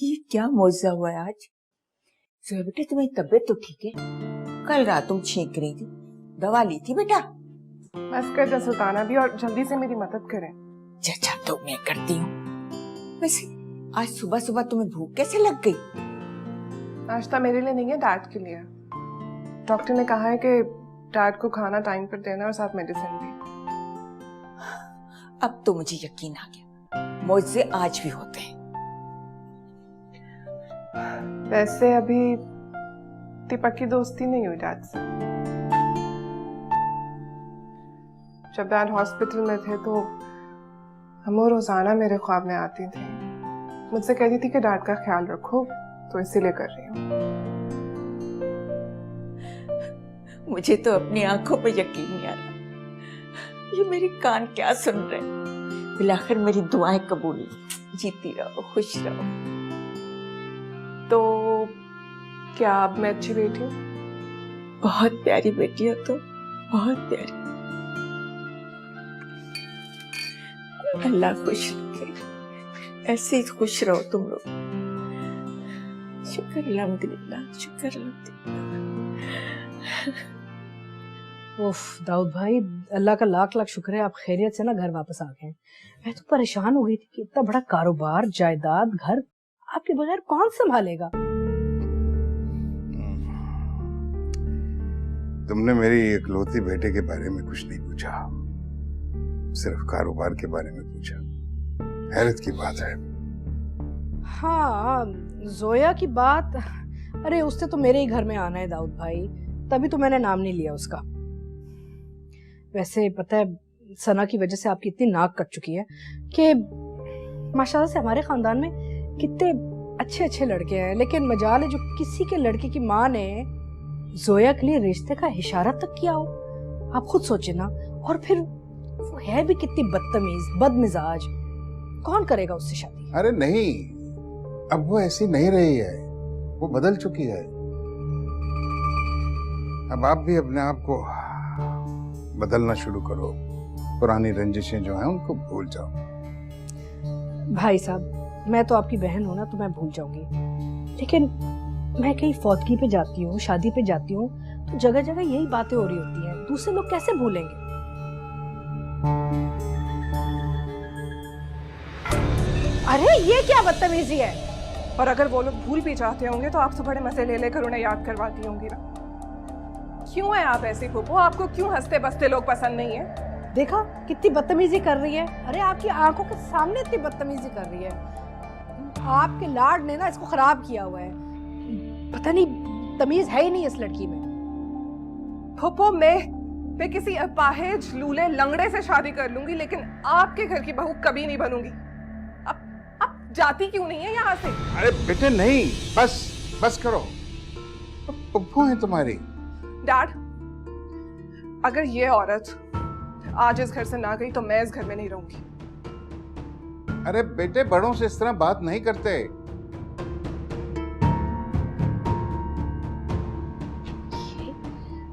ये क्या मौजा हुआ है आज? जोया बेटा, तुम्हारी तबीयत तो ठीक है? कल रात तुम छींक रही थी, दवा ली थी बेटा? बस कर सुल्ताना भी, और जल्दी से मेरी मदद करें। अच्छा तो मैं करती हूँ। वैसे आज सुबह सुबह तुम्हें भूख कैसे लग गई? नाश्ता मेरे लिए नहीं है, डैड के लिए। डॉक्टर ने कहा है कि डैड को खाना टाइम पर देना और साथ मेडिसिन भी। अब तो मुझे यकीन आ गया, मौजे आज भी होते हैं। वैसे अभी इतनी पक्की दोस्ती नहीं हुई डैड से। जब डैड हॉस्पिटल में थे तो हम रोजाना मेरे ख्वाब में आती थी, मुझसे कहती थी कि डैड का ख्याल रखो, तो इसीलिए कर रही हूँ। मुझे तो अपनी आंखों पे यकीन नहीं आ रहा। ये मेरे कान क्या सुन रहे हैं? बिलाखिर मेरी दुआएं कबूल। जीती रहो, खुश रहो। तो क्या अब मैं अच्छी बेटी हूँ? बहुत प्यारी बेटी हो तो, बहुत प्यारी। अल्लाह खुश रखे, ऐसे ही खुश रहो तुम लोग। शुक्र अल्हम्दुलिल्लाह, शुक्र अल्हम्दुलिल्लाह। उफ दाऊद भाई, अल्लाह का लाख लाख शुक्र है आप खैरियत से ना घर वापस आ गए। मैं तो परेशान हो गई थी कि इतना बड़ा कारोबार, जायदाद, घर आपके बगैर कौन संभालेगा। तुमने मेरी इकलौती बेटे के बारे में कुछ नहीं पूछा, सिर्फ कारोबार के बारे में पूछा। हैरत की बात है। हाँ, जोया की बात, अरे उससे तो मेरे ही घर में आना है दाऊद भाई, तभी तो मैंने नाम नहीं लिया उसका। वैसे पता है, सना की वजह से आपकी इतनी नाक कट चुकी है कि माशाल्लाह से हमारे खानदान में कितने अच्छे अच्छे लड़के हैं, लेकिन मजाल है जो किसी के लड़के की माँ ने जोया के लिए रिश्ते का इशारा तक किया हो। आप खुद सोचे ना। और फिर वो है भी कितनी बदतमीज, बदमिजाज, कौन करेगा उससे शादी? अरे नहीं, अब वो ऐसी नहीं रही है, वो बदल चुकी है। अब आप भी अपने आप को बदलना शुरू करो, पुरानी रंजिशें जो हैं उनको भूल जाओ। भाई साहब, मैं तो आपकी बहन हूं ना, तो मैं भूल जाऊंगी, लेकिन मैं कहीं फौतगी पे जाती हूँ, शादी पे जाती हूँ, तो जगह जगह यही बातें हो रही होती हैं। दूसरे लोग कैसे भूलेंगे? अरे ये क्या बदतमीजी है? और अगर वो लोग भूल भी जाते होंगे तो आप तो बड़े मजे ले लेकर उन्हें याद करवाती होंगी ना। क्यों है आप ऐसी फूफो? आपको क्यों हंसते बसते लोग पसंद नहीं है? देखा कितनी बदतमीजी कर रही है। अरे आपकी आंखों के सामने इतनी बदतमीजी कर रही है। आपके लाड ने ना इसको खराब किया हुआ है। पता नहीं तमीज है ही नहीं इस लड़की में। फूफो, मैं किसी अपाहिज लूले लंगड़े से शादी कर लूंगी, लेकिन आपके घर की बहू कभी नहीं बनूंगी। अब जाती क्यों नहीं है यहाँ से? अरे बेटे नहीं, बस करो, पप्पू है तुम्हारी। डैड, अगर ये औरत आज इस घर से ना गई तो मैं इस घर में नहीं रहूंगी। अरे बेटे, बड़ों से इस तरह बात नहीं करते।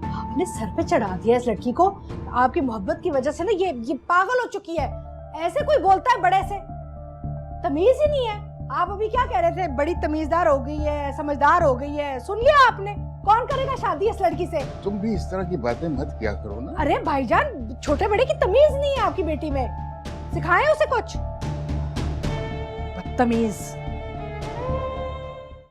आपने सर पे चढ़ा दिया इस लड़की को। आपकी मोहब्बत की वजह से ना ये पागल हो चुकी है। ऐसे कोई बोलता है बड़े से? तमीज ही नहीं है। आप अभी क्या कह रहे थे? बड़ी तमीजदार हो गई है, समझदार हो गई है। सुन लिया आपने? कौन करेगा शादी इस लड़की से? तुम भी इस तरह की बातें मत किया करो ना। अरे भाईजान, छोटे बड़े की तमीज नहीं है आपकी बेटी में, सिखाएं उसे कुछ। बदतमीज।